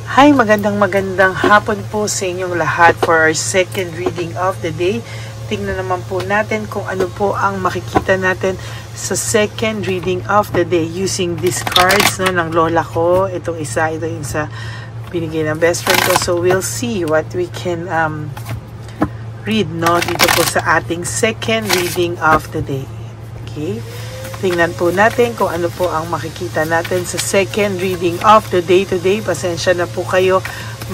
Hi, magandang hapon po sa inyong lahat for our second reading of the day. Tingnan naman po natin kung ano po ang makikita natin sa second reading of the day using these cards ng lola ko. Ito yung sa binigay ng best friend ko. So we'll see what we can read dito po sa ating second reading of the day. Okay? Tingnan po natin kung ano po ang makikita natin sa second reading of the day today. Pasensya na po kayo,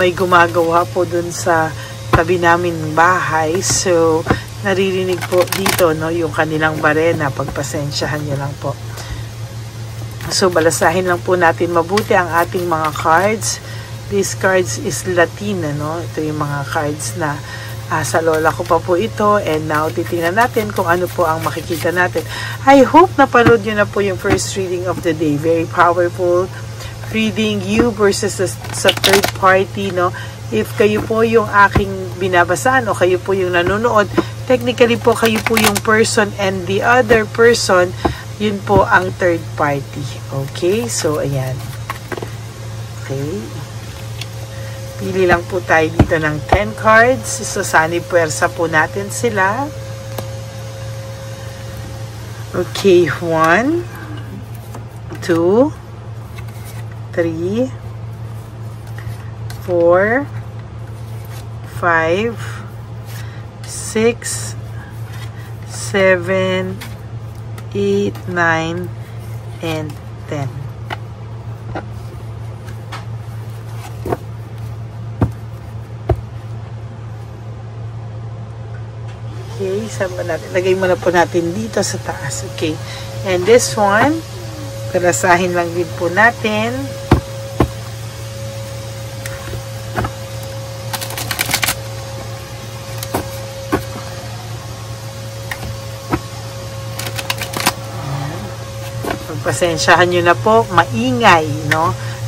may gumagawa po dun sa tabi namin bahay. So, naririnig po dito yung kanilang barena. Pagpasensyahan nyo lang po. So, balasahin lang po natin mabuti ang ating mga cards. These cards is Latin, Ito yung mga cards na sa lola ko pa po ito, and now titingnan natin kung ano po ang makikita natin. I hope napanood nyo na po yung first reading of the day. Very powerful reading, you versus sa third party, If kayo po yung aking binabasaan o kayo po yung nanonood, technically po kayo po yung person and the other person, yun po ang third party. Okay? So, ayan. Okay. Pili lang po tayo dito ng 10 cards. So, sana puwersa po natin sila. Okay, 1, 2, 3, 4, 5, 6, 7, 8, 9, and 10. Okay, saan ba natin? Lagay muna po natin dito sa taas. Okay. And this one, palasahin lang din po natin. Pagpasensyahan nyo na po, maingay,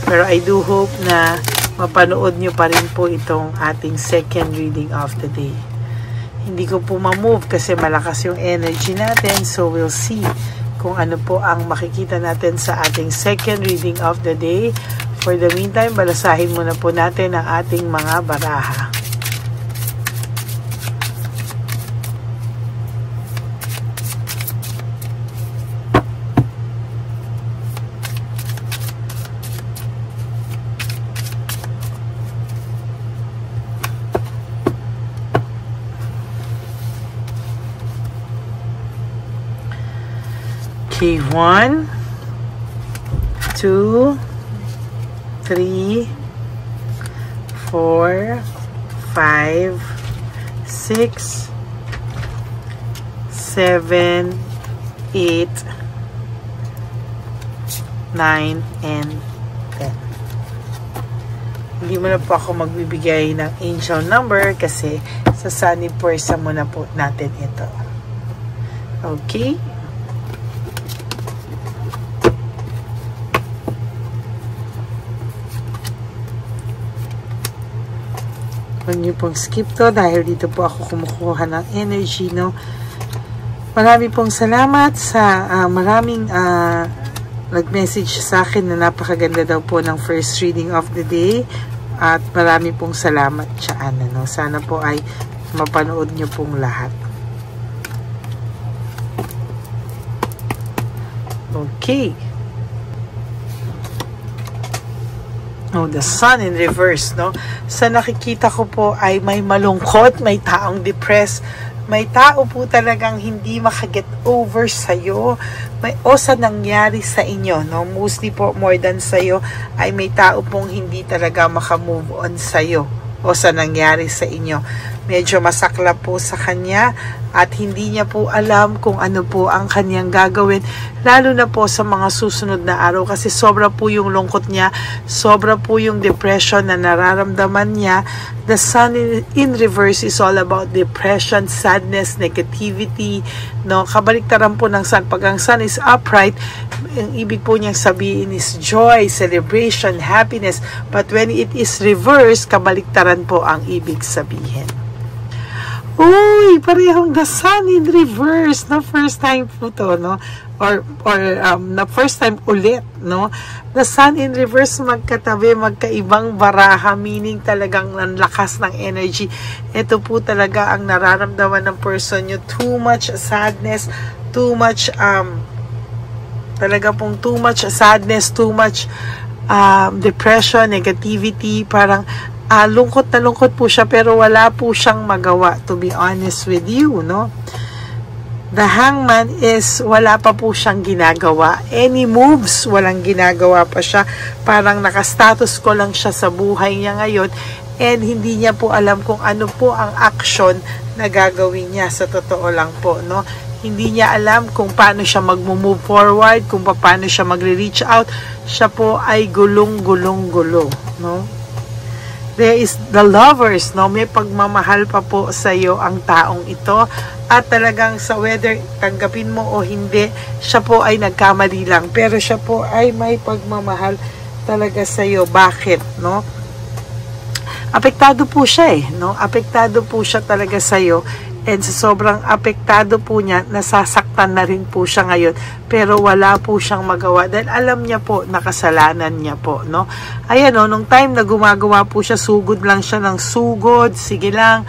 Pero I do hope na mapanood nyo pa rin po itong ating second reading of the day. Hindi ko po ma-move kasi malakas yung energy natin. So, we'll see kung ano po ang makikita natin sa ating second reading of the day. For the meantime, balasahin muna po natin ang ating mga baraha. Okay, 1, 2, 3, 4, 5, 6, 7, 8, 9, and 10. Hindi mo na po ako magbibigay ng angel number kasi sa sunny person muna po natin ito. Okay? Huwag niyo pong skip to dahil dito po ako kumukuha ng energy, Marami pong salamat sa maraming nag-message sa akin na napakaganda daw po ng first reading of the day. At marami pong salamat dyan, Sana po ay mapanood niyo pong lahat. Okay. The sun in reverse, Sa nakikita ko po ay may malungkot, may taong depressed, may tao po talagang hindi makaget over sa'yo, o sa nangyari sa inyo, Mostly po, more than sa'yo, ay may tao pong hindi talaga makamove on sa'yo, o sa nangyari sa inyo. Medyo masakla po sa kanya at hindi niya po alam kung ano po ang kanyang gagawin, lalo na po sa mga susunod na araw kasi sobra po yung lungkot niya, sobra po yung depression na nararamdaman niya. The sun in reverse is all about depression, sadness, negativity, Kabaliktaran po ng sun. Pag ang sun is upright, ang ibig po niyang sabihin is joy, celebration, happiness. But when it is reverse, kabaliktaran po ang ibig sabihin. Uy, parehong the sun in reverse, First time po to, na first time ulit, no? The Sun in reverse, magkatabi, magkaibang baraha, meaning talagang ang lakas ng energy. Ito po talaga ang nararamdaman ng person nyo. Too much sadness, too much, talaga pong too much sadness, too much depression, negativity, parang lungkot na lungkot po siya, pero wala po siyang magawa, to be honest with you, no? The Hangman is wala pa po siyang ginagawa. Any moves, walang ginagawa pa siya. Parang nakastatus ko lang siya sa buhay niya ngayon, and hindi niya po alam kung ano po ang action na gagawin niya, sa totoo lang po, no? Hindi niya alam kung paano siya mag-move forward, kung paano siya magre-reach out. Siya po ay gulong-gulong-gulo, no? There is the Lovers, no? May pagmamahal pa po sa iyo ang taong ito. At talagang sa whether tanggapin mo o hindi, siya po ay nagkamali lang. Pero siya po ay may pagmamahal talaga sa iyo. Bakit, no? Apektado po siya no? Apektado po siya talaga sa iyo. And sa sobrang apektado po niya, nasasaktan na rin po siya ngayon. Pero wala po siyang magawa. Dahil alam niya po, nakasalanan niya po, no? Ayan, no? Nung time na gumagawa po siya, sugod lang siya ng sugod. Sige lang.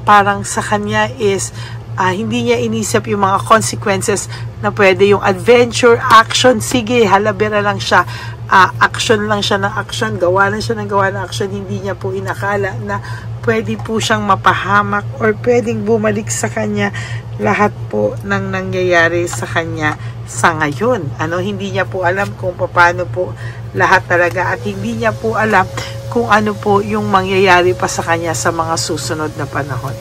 Parang sa kanya is hindi niya inisip yung mga consequences na pwede yung adventure, action, sige, halabira lang siya, action lang siya ng action, gawa lang siya ng gawa ng action, hindi niya po inakala na pwede po siyang mapahamak or pwedeng bumalik sa kanya lahat po ng nangyayari sa kanya sa ngayon. Hindi niya po alam kung paano po lahat talaga, at hindi niya po alam kung ano po yung mangyayari pa sa kanya sa mga susunod na panahon.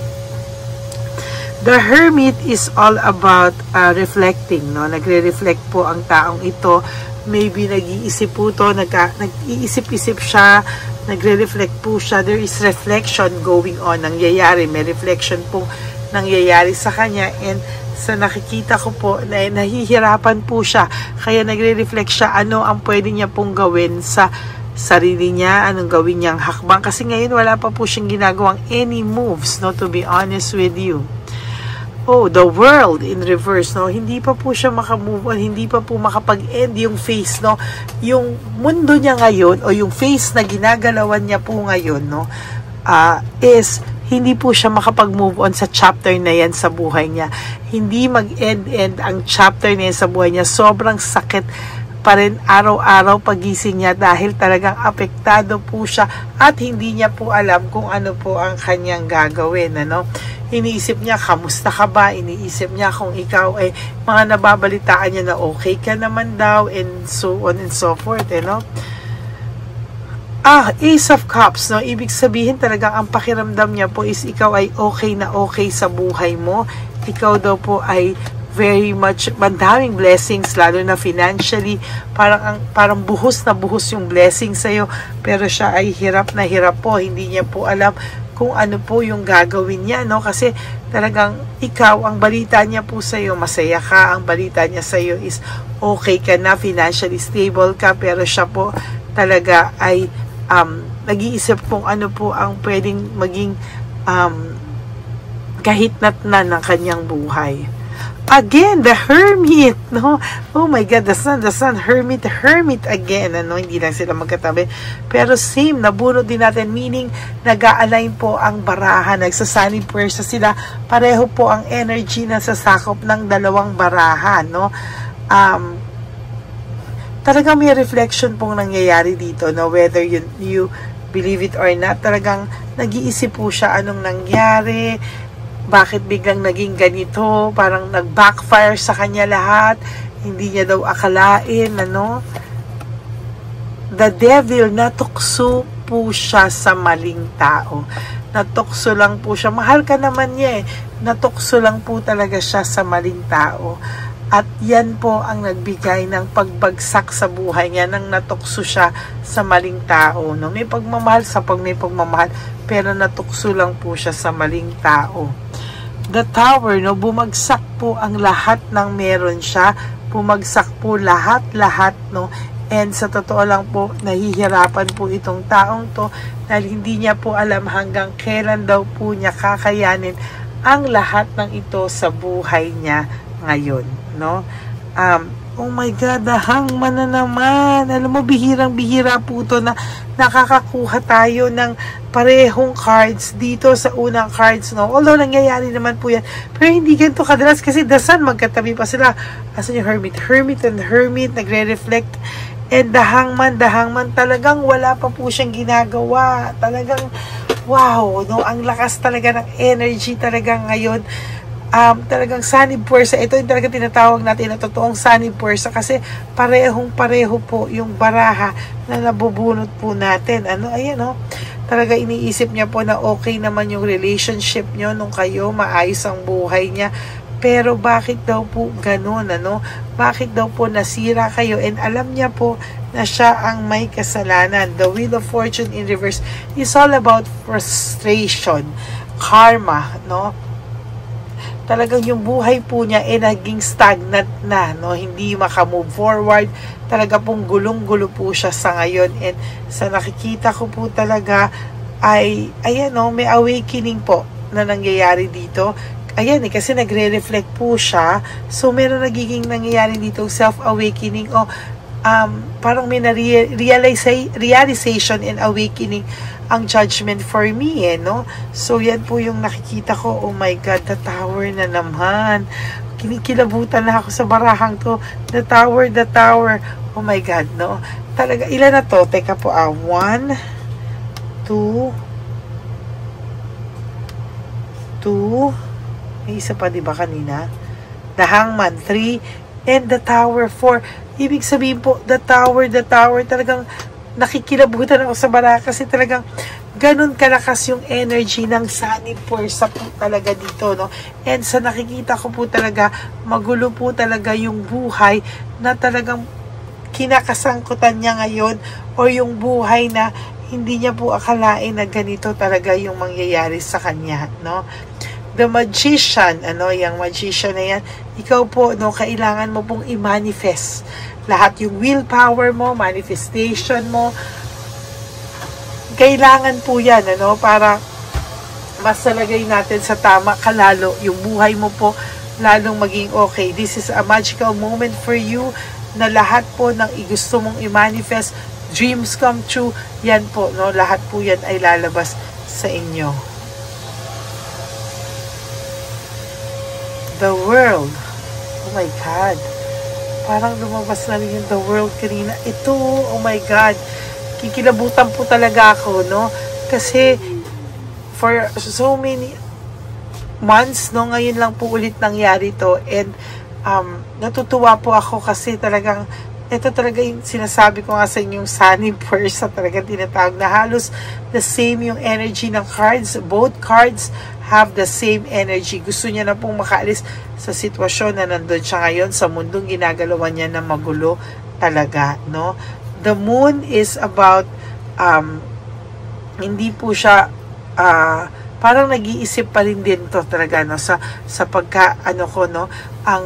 The Hermit is all about reflecting, no? Nagre-reflect po ang taong ito. Maybe nag-iisip po to, nag-iisip-isip siya, nagre-reflect po siya. There is reflection going on, nangyayari. May reflection po nangyayari sa kanya, and sa nakikita ko po, nahihirapan po siya. Kaya nagre-reflect siya, ano ang pwede niya pong gawin sa sarili niya, anong gawin niyang hakbang, kasi ngayon wala pa po siyang ginagawang any moves, no, to be honest with you. Oh, the World in reverse, no, hindi pa po siya makamove on, hindi pa po makapag-end yung phase, no, yung mundo niya ngayon, o yung phase na ginagalawan niya po ngayon, no, is hindi po siya makapag-move on sa chapter na yan sa buhay niya. Hindi mag-end ang chapter na yan sa buhay niya. Sobrang sakit pa rin araw-araw pagising niya dahil talagang apektado po siya at hindi niya po alam kung ano po ang kanyang gagawin, ano. Iniisip niya, kamusta ka ba? Iniisip niya kung ikaw ay mga nababalitaan niya na okay ka naman daw, and so on and so forth, no. Ace of Cups, no? Ibig sabihin talagang ang pakiramdam niya po is ikaw ay okay na okay sa buhay mo. Ikaw daw po ay very much, madaming blessings, lalo na financially. Parang buhos na buhos yung blessings sa'yo. Pero siya ay hirap na hirap po. Hindi niya po alam kung ano po yung gagawin niya, no? Kasi talagang ikaw, ang balita niya po sa'yo, masaya ka. Ang balita niya sa'yo is okay ka na, financially stable ka. Pero siya po talaga ay nag-iisip kung ano po ang pwedeng maging kahitnatnan ng kanyang buhay. Again, the Hermit, no? Oh my God, the Sun, Hermit again, ano? Hindi lang sila magkatabi. Pero same, nabunod din natin, meaning nag-a-align po ang baraha, nagsasanib pwersa sila. Pareho po ang energy na sasakop ng dalawang baraha, no? Talagang may reflection pong nangyayari dito, no? Whether you believe it or not, talagang nag-iisip po siya anong nangyari, bakit biglang naging ganito, parang nag-backfire sa kanya lahat, hindi niya daw akalain, ano. The Devil, natukso po siya sa maling tao. Natukso lang po siya. Mahal ka naman niya, natukso lang po talaga siya sa maling tao. At yan po ang nagbigay ng pagbagsak sa buhay niya, nang natukso siya sa maling tao, no? May pagmamahal may pagmamahal, pero natukso lang po siya sa maling tao. The Tower, no? Bumagsak po ang lahat ng meron siya. Bumagsak po lahat, no? And sa totoo lang po, nahihirapan po itong taong to dahil hindi niya po alam hanggang kailan daw po niya kakayanin ang lahat ng ito sa buhay niya ngayon, no? Oh my God, the Hangman na naman. Alam mo, bihirang-bihira po to na nakakakuha tayo ng parehong cards dito sa unang cards, no? Although, nangyayari naman po yan. Pero hindi ganito kadalas kasi the Sun, magkatabi pa sila. Asan yung Hermit? Hermit and Hermit, nagre-reflect. And the Hangman talagang wala pa po siyang ginagawa. Talagang, wow, no? Ang lakas talaga ng energy talaga ngayon. Talagang sanib puwersa. Ito yung talaga tinatawag natin na totoong sanib puwersa kasi parehong-pareho po yung baraha na nabubunot po natin. Ayan, no? Talaga iniisip niya po na okay naman yung relationship nyo nung kayo, maayos ang buhay niya. Pero bakit daw po ganun, ano? Bakit daw po nasira kayo? And alam niya po na siya ang may kasalanan. The Wheel of Fortune in reverse is all about frustration, karma, no? Talagang yung buhay po niya naging stagnant na, no? Hindi makamove forward. Talaga pong gulong-gulo po siya sa ngayon. And sa nakikita ko po talaga ay, ayan, no? May awakening po na nangyayari dito. Ayan, kasi nagre-reflect po siya. So, meron nagiging nangyayari dito self-awakening o parang may realization and awakening ang judgment for me, no? So, yan po yung nakikita ko. Oh my God, the Tower na naman. Kinikilabutan na ako sa barahang to. The Tower. Oh my God, no? Talaga, ilan na to? Teka po, 1, 2, may isa pa, diba kanina? The Hangman, 3, and the Tower, 4. Ibig sabihin po, the Tower, talagang nakikilabutan ako sa bara kasi talagang ganun kalakas yung energy ng sanib puwersa po talaga dito, no? And sa nakikita ko po talaga, magulo po talaga yung buhay na talagang kinakasangkutan niya ngayon o yung buhay na hindi niya po akalain na ganito talaga yung mangyayari sa kanya, no? The Magician, yung Magician na yan, ikaw po, no, kailangan mo pong i-manifest lahat yung willpower mo, manifestation mo. Kailangan po yan, para mas nalagay natin sa tama kalalo yung buhay mo po lalong maging okay. This is a magical moment for you na lahat po ng gusto mong i-manifest, dreams come true, yan po, no, lahat po yan ay lalabas sa inyo. The World. Oh my God. Parang lumabas na rin yung The World kanina. Ito, oh my God. Kikilabutan po talaga ako, no? Kasi, for so many months, no? Ngayon lang po ulit nangyari to. And, natutuwa po ako kasi talagang, ito talaga yung sinasabi ko nga sa inyong sanib puwersa. Talagang tinatawag na halos the same yung energy ng cards. Both cards have the same energy. Gusto niya na pong makaalis sa sitwasyon na nandun siya ngayon sa mundong ginagalawan niya na magulo talaga, no? The Moon is about hindi po siya parang nag-iisip pa rin din to talaga, no? Sa pagka no, ang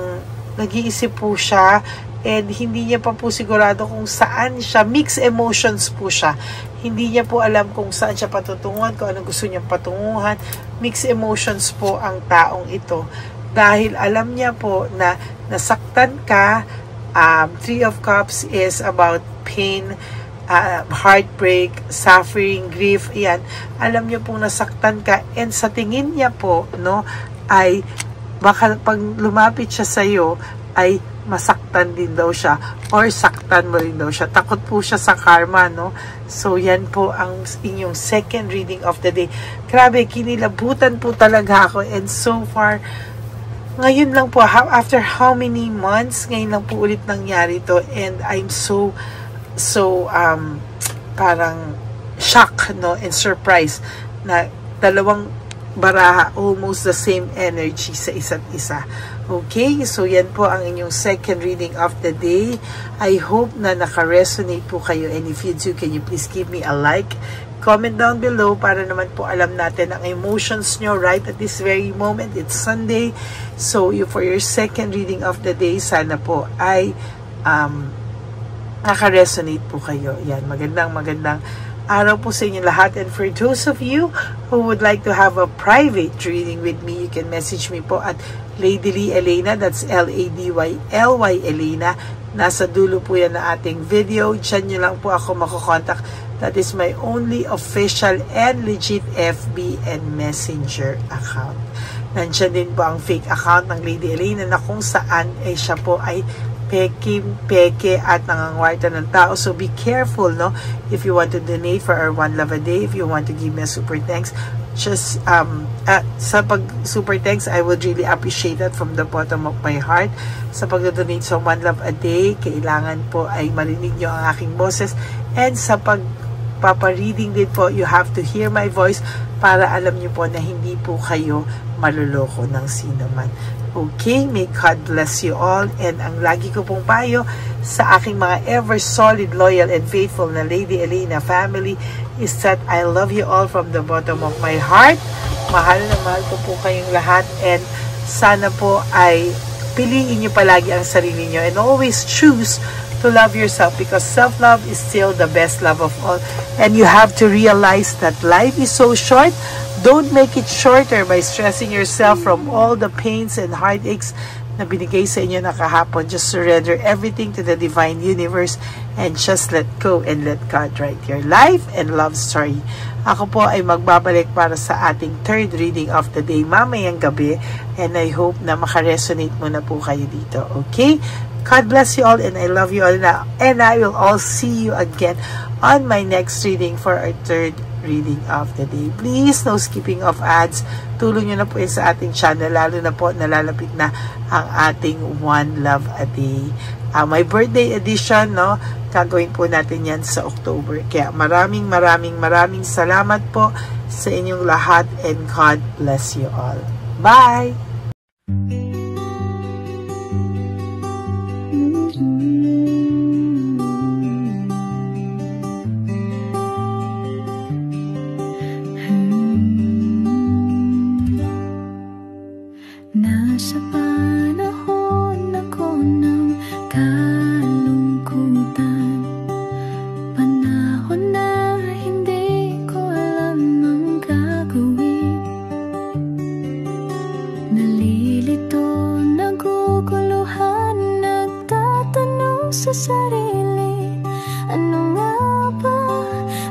nag-iisip po siya and hindi niya pa po sigurado kung saan siya, mixed emotions po siya. Hindi niya po alam kung saan siya patutunguhan, kung ano gusto niyang patunguhan. Mixed emotions po ang taong ito. Dahil alam niya po na nasaktan ka. Three of Cups is about pain, heartbreak, suffering, grief. Yan. Alam niya pong nasaktan ka. And sa tingin niya po, no, ay baka pag lumapit siya sa iyo, ay masaktan din daw siya or saktan mo rin daw siya. Takot po siya sa karma, no? So, yan po ang inyong second reading of the day. Grabe, kinilabutan po talaga ako and so far, ngayon lang po, after how many months, ngayon lang po ulit nangyari to and I'm so parang shock, no? And surprise na dalawang baraha, almost the same energy sa isa't isa. Okay, so yan po ang inyong second reading of the day. I hope na naka-resonate po kayo and if you do, can you please give me a like, comment down below para naman po alam natin ang emotions nyo right at this very moment. It's Sunday, so for your second reading of the day, sana po ay naka-resonate po kayo. Yan, magandang araw po sa inyo lahat. And for those of you who would like to have a private reading with me, you can message me po at Lady Lee Elena, that's Ladyly Elena. Nasa dulo po yan na ating video. Diyan nyo lang po ako makokontak. That is my only official and legit FB and Messenger account. Nandiyan din po ang fake account ng Lady Elena na kung saan ay siya po ay peke at nangangwarta ng tao. So be careful, no? If you want to donate for our One Love a Day, if you want to give me a super thanks, just sa pag super thanks, I would really appreciate that from the bottom of my heart. Sa pag-donate sa One Love a Day, kailangan po ay marinig nyo ang aking boses, and sa pagpapareading din po, you have to hear my voice para alam nyo po na hindi po kayo maluloko ng sino man. Okay, may God bless you all. And ang lagi ko pong payo sa aking mga ever solid, loyal, and faithful na Lady Elena family is that I love you all from the bottom of my heart. Mahal na mahal ko po kayong lahat, and sana po ay piliin nyo palagi ang sarili nyo and always choose to love yourself, because self-love is still the best love of all. And you have to realize that life is so short. Don't make it shorter by stressing yourself from all the pains and heartaches na binigay sa inyo na kahapon. Just surrender everything to the divine universe and just let go and let God write your life and love story. Ako po ay magbabalik para sa ating third reading of the day mamayang gabi, and I hope na makaresonate muna po kayo dito. Okay? God bless you all, and I love you all now. And I will all see you again on my next reading for our third reading of the day. Please, no skipping of ads. Tulong nyo na po yun sa ating channel, lalo na po nalalapit na ang ating One Love a Day. My birthday edition, no? Gagawin po natin yan sa October. Kaya maraming salamat po sa inyong lahat, and God bless you all. Bye! Nasa panahon ako ng kalungkutan, panahon na hindi ko alam ang gagawin. Nalilito, naguguluhan, nagtatanong sa sarili, ano nga ba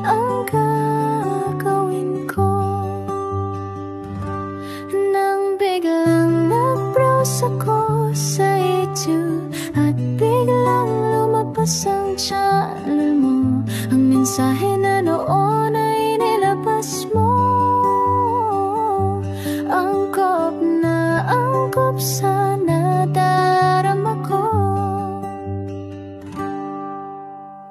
ang gagawin ko? Nang biglang nag-browse ako sa YouTube at biglang lumabas ang channel mo, ang mensahe na noon ay nilabas mo. Angkop sa nadarama ko.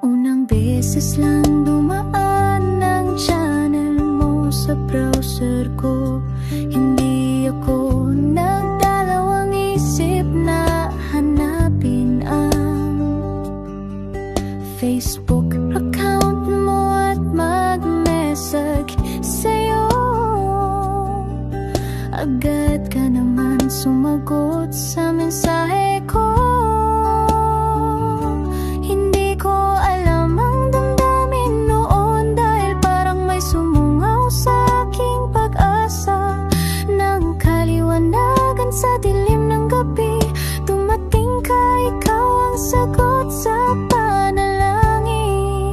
Unang beses lang dumaan ang channel mo sa browser ko, hindi ako nagdalawang isip na hanapin ang Facebook account mo at mag-message sa'yo. Agad ka naman sumagot sa mensahe ko. Hindi ko alam ang damdamin noon, dahil parang may sumungaw sa aking pag-asa. Nang kaliwanagan sa dilim ng gabi, dumating ka, ikaw ang sagot sa panalangin.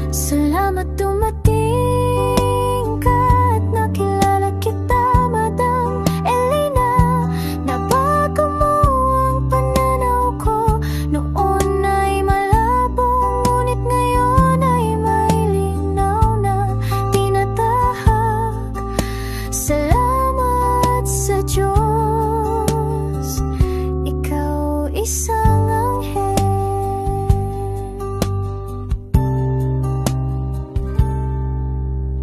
Salamat dumating ka at nakilala kita, Madam Elena. Nabago mo ang pananaw ko, noon ay malabo, ngunit ngayon ay may linaw na tinatahak. Salamat sa Diyos, ikaw isang anghel.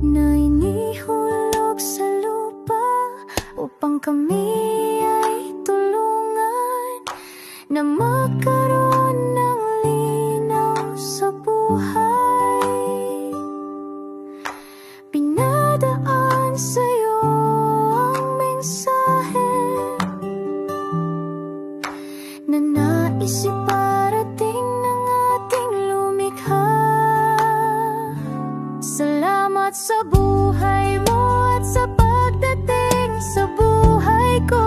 Na inihulog sa lupa upang kami ay tulungan na magkaroon ng linaw sa buhay. Pinadaan sa'yo ang mensahe na nais iparating ng ating lumikha. Salamat sa buhay mo at sa pagdating sa buhay ko.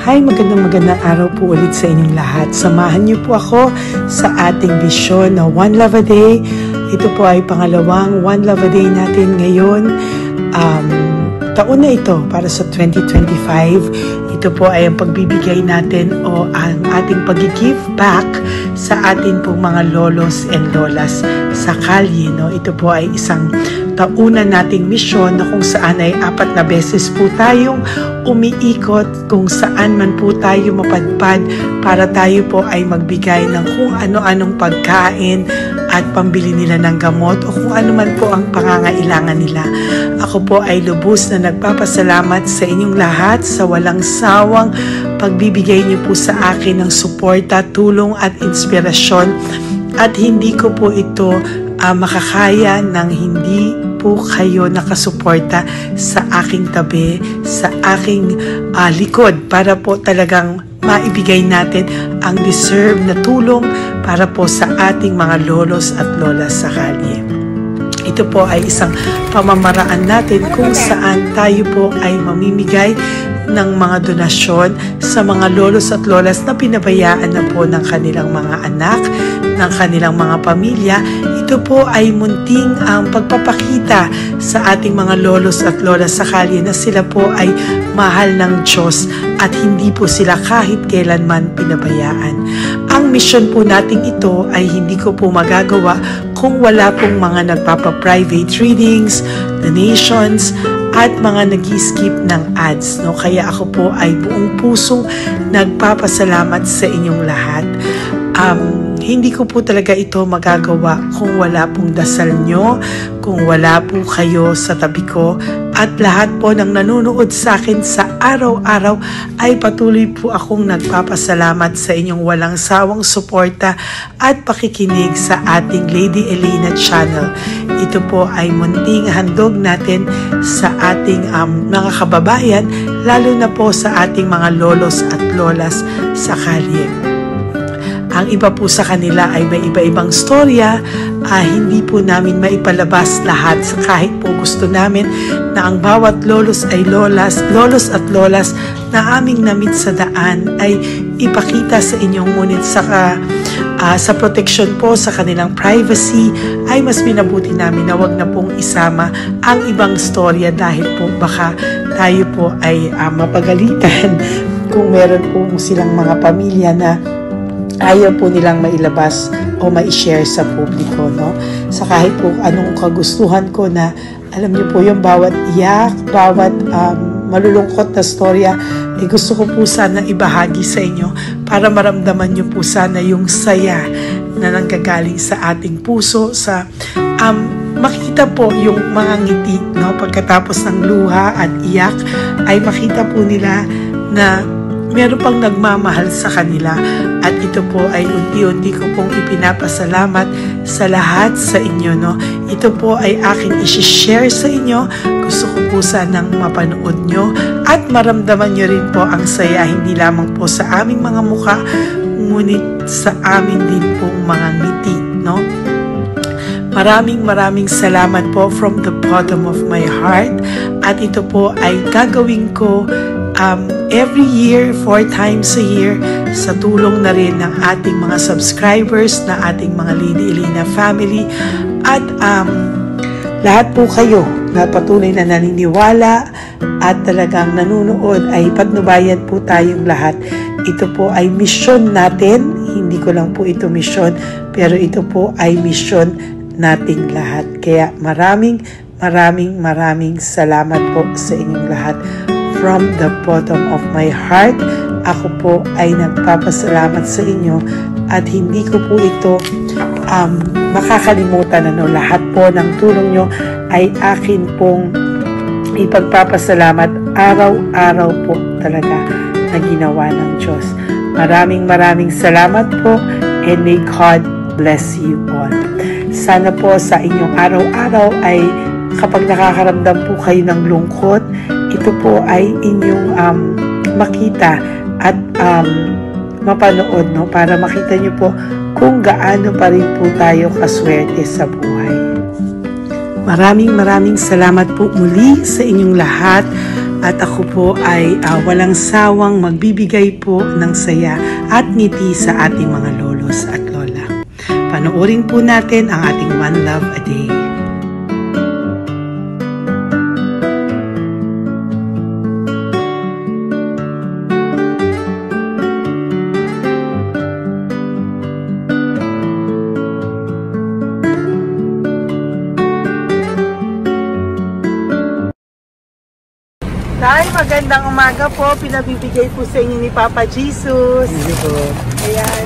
Hi, magandang araw po ulit sa inyong lahat. Samahan niyo po ako sa ating vision na One Love a Day. Ito po ay pangalawang One Love a Day natin ngayon. Taon na ito para sa 2025. Ito po ay ang pagbibigay natin o ang ating pag-give back sa atin pong mga lolos and lolas sa kalye. No? Ito po ay isang taunan nating misyon na kung saan ay 4 na beses po tayong umiikot kung saan man po tayo mapadpad para tayo po ay magbigay ng kung ano-anong pagkain at pambili nila ng gamot o kung ano man po ang pangangailangan nila. Ako po ay lubos na nagpapasalamat sa inyong lahat sa walang sawang pagbibigay niyo po sa akin ng suporta, tulong at inspirasyon, at hindi ko po ito makakaya nang hindi po kayo nakasuporta sa aking tabi, sa aking likod para po talagang maibigay natin ang deserve na tulong para po sa ating mga lolos at lolas sa kalye. Ito po ay isang pamamaraan natin kung saan tayo po ay mamimigay ng mga donasyon sa mga lolos at lolas na pinabayaan na po ng kanilang mga anak, ng kanilang mga pamilya. Ito po ay munting ang pagpapakita sa ating mga lolos at lolas sa kalye na sila po ay mahal ng Diyos at hindi po sila kahit kailanman pinabayaan. Ang mission po nating ito ay hindi ko po magagawa kung wala pong mga nagpapa-private readings, donations, at mga nag-skip ng ads. No? Kaya ako po ay buong pusong nagpapasalamat sa inyong lahat. Hindi ko po talaga ito magagawa kung wala pong dasal nyo, kung wala po kayo sa tabi ko, at lahat po ng nanonood sa akin sa araw-araw ay patuloy po akong nagpapasalamat sa inyong walang sawang suporta at pakikinig sa ating Lady Elena channel. Ito po ay munting handog natin sa ating mga kababayan, lalo na po sa ating mga lolos at lolas sa kalye. Ang iba po sa kanila ay may iba-ibang storya, hindi po namin maipalabas lahat kahit po gusto namin na ang bawat lolos at lolas na aming namit sa daan ay ipakita sa inyo, ngunit sa protection po sa kanilang privacy ay mas minabuti namin na wag na pong isama ang ibang storya dahil po baka tayo po ay mapagalitan kung meron po silang mga pamilya na ayaw po nilang mailabas o ma-share sa publiko, no? Sa kahit po anong kagustuhan ko na, alam niyo po yung bawat iyak, bawat malulungkot na storya, gusto ko po sana ibahagi sa inyo para maramdaman niyo po sana yung saya na nanggagaling sa ating puso, sa makita po yung mga ngiti, no? Pagkatapos ng luha at iyak ay makita po nila na meron pang nagmamahal sa kanila, at ito po ay unti-unti ko pong ipinapasalamat sa lahat sa inyo, no? Ito po ay aking isi-share sa inyo. Gusto ko po sanang mapanood nyo at maramdaman nyo rin po ang saya, hindi lamang po sa aming mga mukha, ngunit sa amin din pong mga ngiti, no? Maraming salamat po from the bottom of my heart, at ito po ay gagawin ko every year, 4 times a year, sa tulong na rin ng ating mga subscribers, na ating mga Lady Elena family, at lahat po kayo na patuloy na naniniwala at talagang nanonood, ay patnubayan po tayong lahat. Ito po ay mission natin, hindi ko lang po ito mission, pero ito po ay mission nating lahat. Kaya maraming salamat po sa inyong lahat. From the bottom of my heart, ako po ay nagpapasalamat sa inyo, at hindi ko po ito makakalimutan. Lahat po ng tulong nyo ay akin pong ipagpapasalamat araw-araw po talaga na ginawa ng Diyos. Maraming salamat po, and may God bless you all. Sana po sa inyong araw-araw ay kapag nakakaramdam po kayo ng lungkot, ito po ay inyong makita at mapanood, no? Para makita nyo po kung gaano pa rin po tayo kaswerte sa buhay. Maraming salamat po muli sa inyong lahat. At ako po ay walang sawang magbibigay po ng saya at ngiti sa ating mga lolos at lola. Panoorin po natin ang ating One Love a Day. Nay, magandang umaga po. Pinabibigay po sa inyo ni Papa Jesus. Hindi po. Ayan.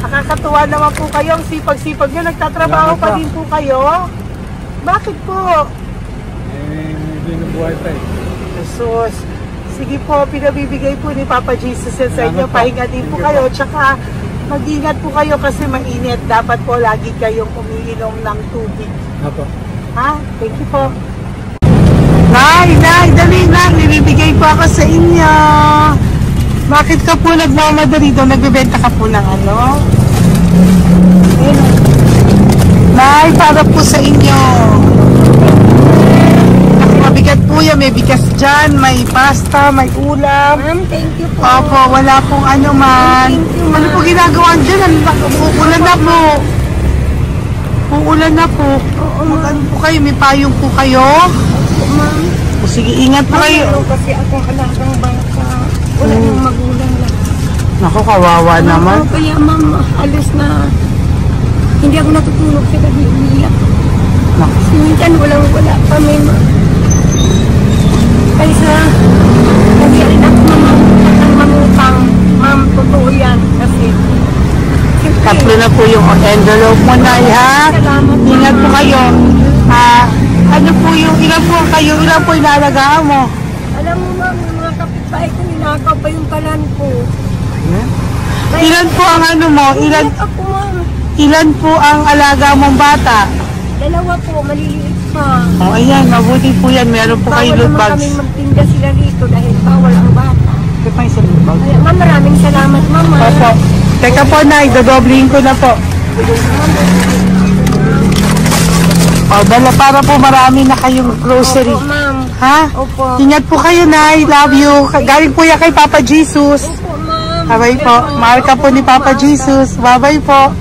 Nakakatuwa naman po kayo. Ang sipag-sipag nyo. Nagtatrabaho pa din po kayo. Bakit po? Hindi nabuhay pa eh. Jesus. Sige po, pinabibigay po ni Papa Jesus yan sa inyo. Pahinga din po kayo. Tsaka mag-ingat po kayo kasi mainit. Dapat po lagi kayong umiinom ng tubig. Apo. Ha? Thank you po. Nay, dali na. Nilibigay po ako sa inyo. Bakit ka po nagmamadali doon? Nagbebenta ka po ng ano? Nay, para po sa inyo. Kasi mabigat po yan. May bigas dyan, may pasta, may ulam. Ma'am, thank you po. Opo, wala pong ano man. Ano po ginagawa dyan? Uulan na po. Uulan na po. Mag-ano po kayo? May payong po kayo? Ma'am, O sige, ingat po kayo. kasi akong alagang bangka. Wala nang magulang lang. Naku, kawawa naman. Kaya ma'am, alis na hindi ako natutulog sa gabi umiyak. Naku. Minsan wala kami ma'am. Kaysa nagyarin ako ang mamutang. Ma'am, totoo yan. Kasi siyempre, Tatlo na po yung envelope mo, Nay, ha? salamat, Ingat po ma'am. kayo. Ano po yung, ilan po kayo, ilan po inalagaan mo? Alam mo ma'am, yung mga kapitbahay ko ninakaw pa yung kalan ko. Ilan po ang ano mo? Umiyak ako ma'am. Ilan po ang alaga mong bata? Dalawa po, maliliit pa. O, ayan, mabuti po yan. Meron po kayo loot Bawal naman bags. kami magtinda sila rito dahil bawal ang bata. Ito pa yung sa loot bag. Kaya ma'am, maraming salamat mama. Opo. Teka po, Nay, dodoblihin ko na po. O, dala para po marami na kayong grocery. Opo ma'am. Ha? Opo. Ingat po kayo, Nay. Love you. Galing po yan kay Papa Jesus. Opo ma'am. Bye-bye po. Mahal ka po ni Papa Jesus. Bye-bye po.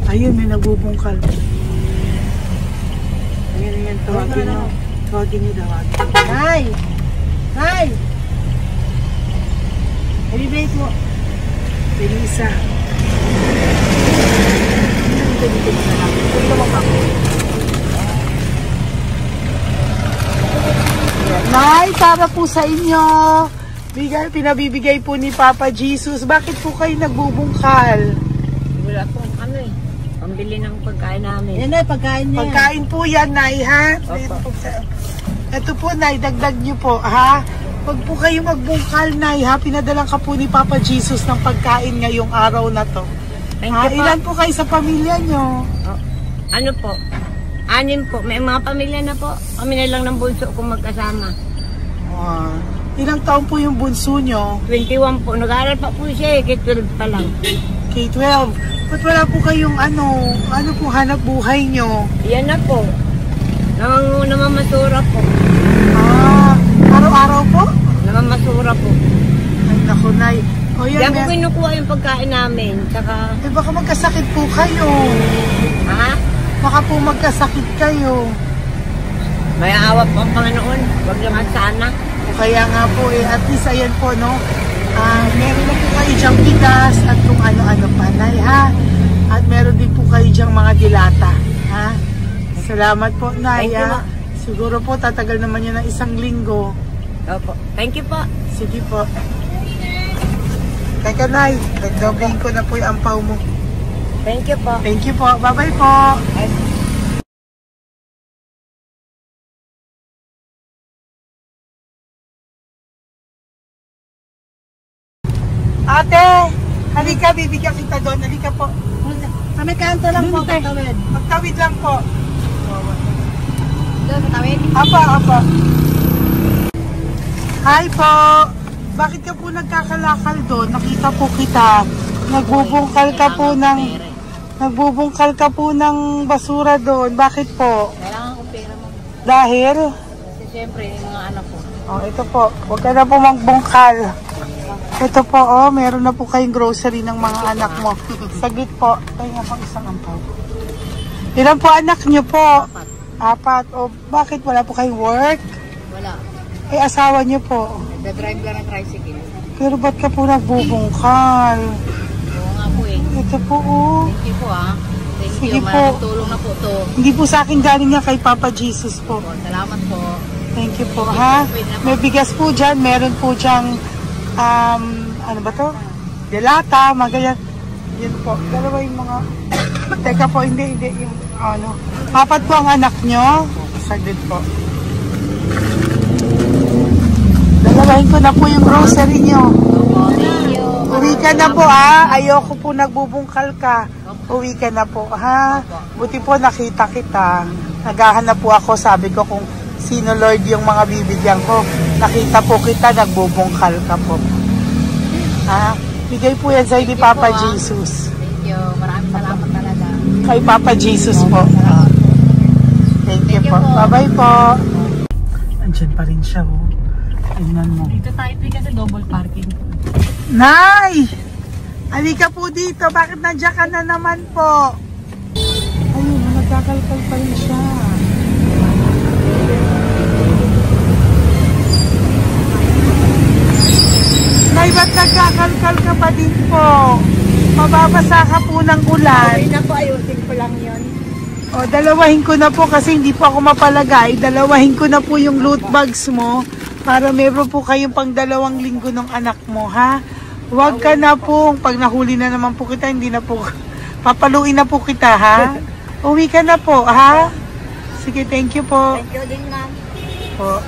Ayun, may nagbubungkal. Ayan, tawagin mo. Tawagin niyo daw. Nay! Nay! Ibibigay po. Elisa. Nay, para po sa inyo. Pinabibigay po ni Papa Jesus. Bakit po kayo nagbubungkal? Wala po kami. Pambili ng pagkain namin. Yan ay pagkain niya. Pagkain po yan, Nay, ha? Ito po, Nay, dagdag niyo po, ha? Pag po kayo magbungkal, Nay, ha? Pinadalang ka po ni Papa Jesus ng pagkain ngayong araw na to. Thank Ha? you po. Ilan po kayo sa pamilya nyo? Ano po? 6 po. May mga pamilya na po. Kami na lang ng bunso kung magkasama. Ilang taon po yung bunso nyo? 21 po. Nag-aaral pa po siya eh. K-12 pa lang. K-12. Ba't wala po kayong ano po hanap buhay nyo? Yan na po. Namamasura po. Araw-araw po? Namamasura po. Ay, naku, Nay. O yan, Diyan ko kinukuha yung pagkain namin. Tsaka, baka magkasakit po kayo. ha? Baka po magkasakit kayo. May awa po ang Panginoon. Huwag naman sana. O kaya nga po, at least ayan po, no? Meron na po kayo dyang bigas at kung ano-ano pa, Nay, ha? At meron din po kayo dyang mga dilata, ha? Salamat po, Nay, Thank you, ha? ma. Siguro po, tatagal naman yan ng 1 linggo. Opo. Thank you po. Sige po. Teka, Nay, nagdobling ko na po yung ampaw mo. Thank you po. Thank you po. Bye-bye po. Ate, halika, bibigyan kita doon. Halika po. Kami kanto lang po, Doon, te. katawid. Magtawid lang po. Doon, katawid. Apa. Hi po. Bakit ka po nagkakalakal doon? Nakita po kita. Nagbubungkal ka po ng basura doon. Bakit po? Kailangan ko pera mo. Dahil? Kasi siyempre, yung mga anak ko. Oh, ito po. Huwag ka na po magbungkal. Ito po, oh, meron na po kayong grocery ng mga anak mo. Saglit po. Tayo nga pang isang ampaw. Ilan po anak nyo po? 4. O, bakit wala po kayong work? Wala. Eh, asawa nyo po. Nagda-drive lang ng tricycle. Pero ba't ka po nagbubungkal? Oo nga po eh. Ito po, oh. Thank you po ah. Thank Sige you. po. Maraming tulong na po to. Hindi po sa akin galing nga kay Papa Jesus po. Salamat po. Thank you po, ha? May bigas po dyan. Meron po dyang, ano ba to? Delata, mga ganyan. Yan po. Dalawa yung mga... Teka po, hindi. Yung, ano. 4 po ang anak nyo. Saglit po. Dalawahin ko na po yung grocery nyo. Thank you. Uwi ka na po, ha? Ayoko po nagbubungkal ka. Uwi ka na po, ha? Buti po nakita kita. Naghahanap po ako, sabi ko kung sino Lord yung mga bibigyan ko. Nakita po kita, nagbubungkal ka po. Ha? Bigay po yan sa'yo ni Papa Jesus. Thank you. Maraming salamat talaga. Kay Papa Jesus po. Thank you po. Bye-bye po. Andyan pa rin siya, oh. Tingnan mo. Dito tayo kasi double parking. Nay! Halika po dito. Bakit nandiyan ka na naman po? Ayun, nagkakalkal pa rin siya. Nay, ba't nagkakalkal ka pa din po? Mababasa ka po ng ulan. Okay na po, ayusin ko lang yun. O, dalawahin ko na po kasi hindi po ako mapalagay. Dalawahin ko na po yung loot bags mo para meron po kayong pang 2 linggo ng anak mo, ha? Huwag ka na po. Pag nahuli na naman po kita, hindi na po, papaluin na po kita, ha? Uwi ka na po, ha? Sige, thank you po. Thank you din, ma'am. Po.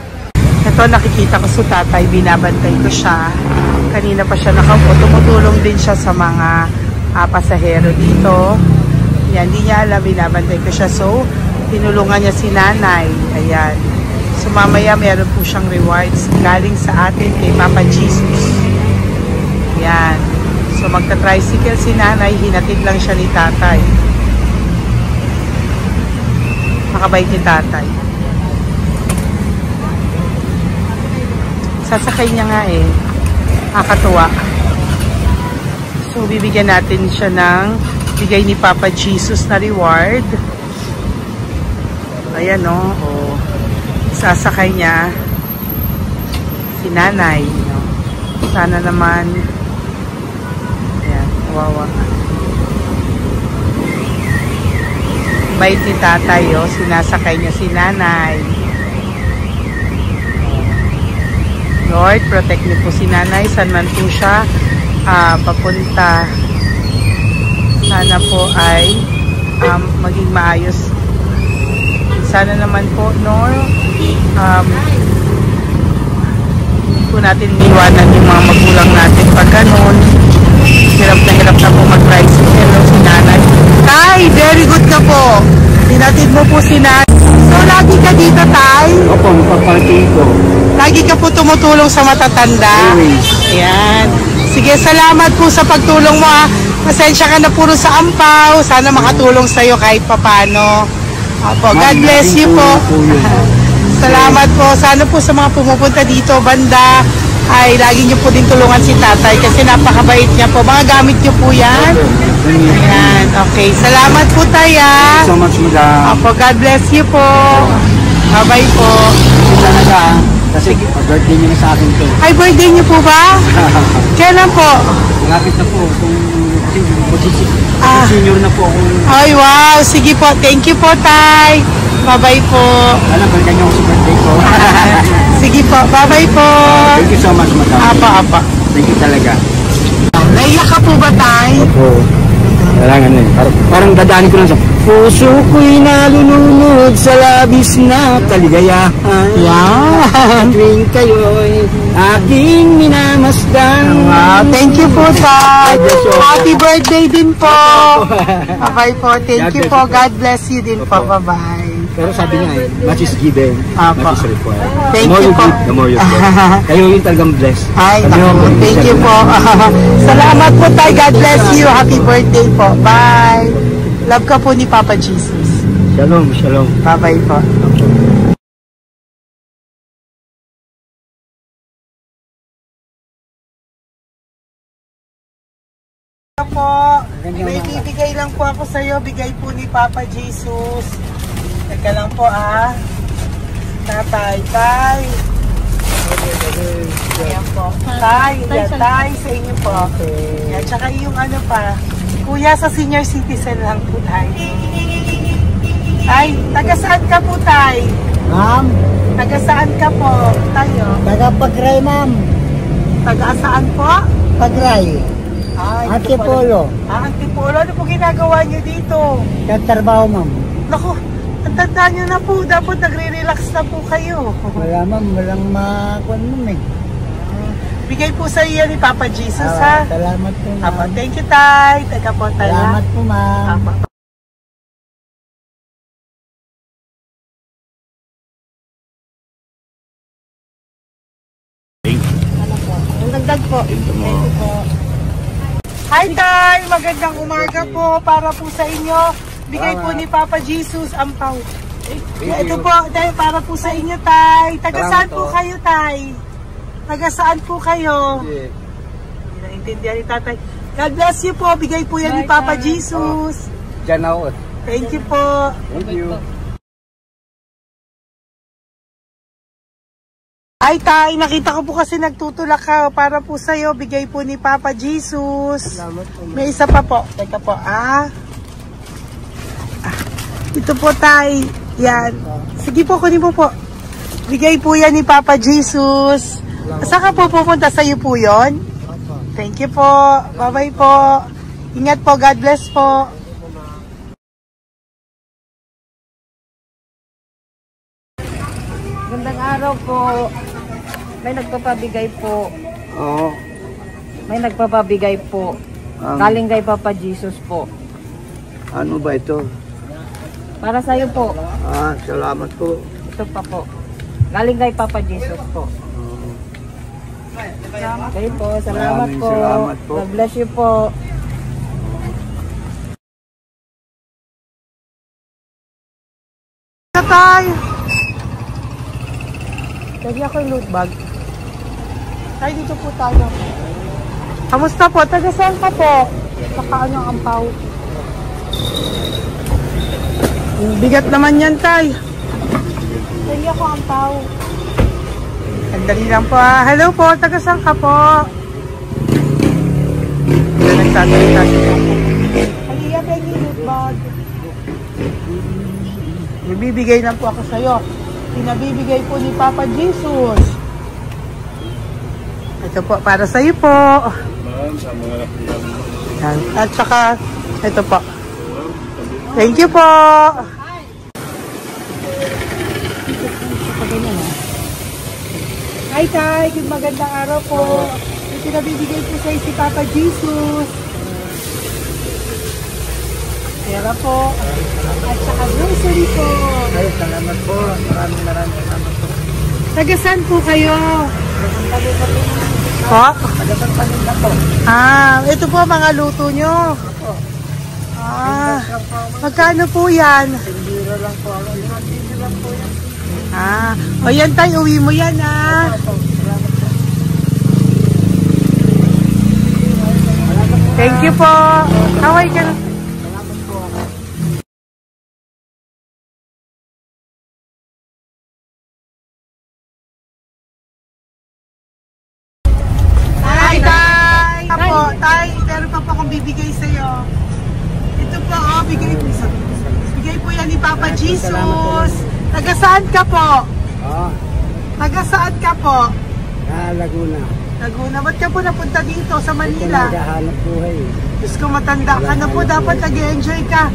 Ito, nakikita ko sa tatay, binabantay ko siya. Kanina pa siya nakaupo. Tumutulong din siya sa mga pasahero dito. Yan, hindi niya alam, binabantay ko siya. So, tinulungan niya si nanay. Ayan. So, mamaya meron po siyang rewards galing sa atin kay Papa Jesus. Yan. So, magta-tricycle si nanay. Hinatid lang siya ni tatay. Makabait ni tatay. Sasakay niya nga eh. Nakakatuwa. So, bibigyan natin siya ng bigay ni Papa Jesus na reward. Ayan, no? O, sasakay niya si nanay. No? Sana naman ayan, wawa. Bait ni tatay, oh. Sinasakay niya si nanay. Lord, protect niyo po si nanay. Saan man po siya papunta. Sana po ay maging maayos. Sana naman po, Lord, hindi po natin iwanan yung mga magulang natin pag ganun. Hirap na po mag-tricycle, no, si nanay. Tay, very good ka po. Tinatid mo po si nanay. So, lagi ka dito, Tay? Opo, magpaparking ko. Lagi ka po tumutulong sa matatanda. Ayan. Sige, salamat po sa pagtulong mo, ha. Pasensya ka na puro sa ampaw. Sana makatulong sa'yo kahit papano. Opo, God bless you po. Salamat po. Sana po sa mga pumupunta dito, banda, ay lagi niyo po din tulungan si tatay kasi napakabait niya po. Mga gamit niyo po yan. Ayan, okay. Salamat po, Tay, ha. So much, madam. Opo, God bless you po. Bye-bye po. Talaga, kasi birthday niyo na sa akin to. Ay, birthday niyo po ba? Kailan po? Malapit na po. Senior na po ako. Ay, wow. Sige po. Thank you po, Tay. Bye-bye po. Alam, balikan niyo ako sa birthday ko. Sige po. Bye-bye po. Thank you so much, madam. Apa. Thank you talaga. Naiyak ka po ba, Tay? Opo. Kailangan na eh. Parang dadaanin ko lang sa puso ko'y nalulunod sa labis na kaligayahan. Yan. Tuwing kayo'y aking minamasdan. Wow. Thank you po, Tay. Happy birthday din po. Bye-bye po. Thank you po. God bless you din po. Bye-bye. Pero sabi niya much is given, Apa. much is required. Thank The more you you po. give, the more you get. Kayo yung talagang blessed. Ay, Kami naku, yung thank you po. Salamat po tayo. God bless you. Happy birthday po. Bye. Love ka po ni Papa Jesus. Shalom, shalom. Bye-bye po. Po, may bibigay lang po ako sa iyo. Bigay po ni Papa Jesus. Teka lang po Tatay, tay. Ayan po. Tay, yan, tay sa inyo po. Yan, tsaka yung ano pa. Kuya, sa senior citizen lang po tayo. Tay, taga saan ka po, tay? Ma'am, Taga saan ka po, tayo? taga Pagray, ma'am. Taga saan po? Pagray. Ay, Antipolo. Antipolo. Ano po ginagawa niyo dito? Nagtrabaho, ma'am. Naku, ang tanda nyo na po. Dapat nagre-relax na po kayo. Wala, ma'am. Walang makuan, ma'am eh. Bigay po sa iyo ni Papa Jesus, ha? Salamat po, Apo, ma'am. thank you, tay. Taga po tayo. Salamat po, ma'am. Apo. Ang dagdag po. Hi, tay. Magandang umaga po. Para po sa inyo. Bigay po ni Papa Jesus ang pau. Ito po, tay, para po sa inyo, tay. Taga saan po kayo, tay? Taga saan po kayo? Hindi naintindihan ni tatay. God bless you po. Bigay po yan ni Papa Jesus. Diyan ako. Thank you po. Thank you. Ay, tay, nakita ko po kasi nagtutulak ka. Para po sa'yo, bigay po ni Papa Jesus. May isa pa po. Teka po, ito po, tay. Yan. Sige po, kunin po po. Bigay po yan ni Papa Jesus. Saan ka po pupunta? Sa'yo po yon? Thank you po. Bye-bye po. Ingat po. God bless po. Gandang araw po. May nagpapabigay po. Oo. May nagpapabigay po. Galing kay Papa Jesus po. Ano ba ito? Para sa iyo po. Salamat po. Ito pa po. Galing kay Papa Jesus po. Okay po. Salamat Maraming po. salamat po. God bless you po. Tay! Lagi ako yung loot bag. Tay, dito po tayo. Kamusta po? Taga saan ka po? Saka ano ang ampaw? Bigat naman yan, tay. Lagi ako ang ampaw. Sandali lang po. Hello po, taga saan ka po? Nagsasalita siya. Halika, Benny, loot bag. Bibigay lang po ako sa'yo. Pinabibigay po ni Papa Jesus. Ito po, para sa'yo po. Yan. At saka, ito po. Thank you po. Hi, tay. Good magandang araw po. Pinabibigay po sa'yo si Papa Jesus. Pera po. At saka grocery po. Ay, salamat po. Maraming salamat po. Taga saan po kayo? Po? Ito po mga luto nyo. Magkano po yan? Biro lang po. Biro lang po yan. O yan tayo, uwi mo yan Thank you po. Kaway ka na. Tay, meron pa po akong bibigay sa'yo. Ito po, bigay po yan ni Papa Jesus. Taga saan ka po? Taga saan ka po? Laguna. Laguna. Ba't ka po napunta dito sa Manila? Naghahanap buhay. Diyos ko, matanda ka na po. Dapat nag-enjoy ka.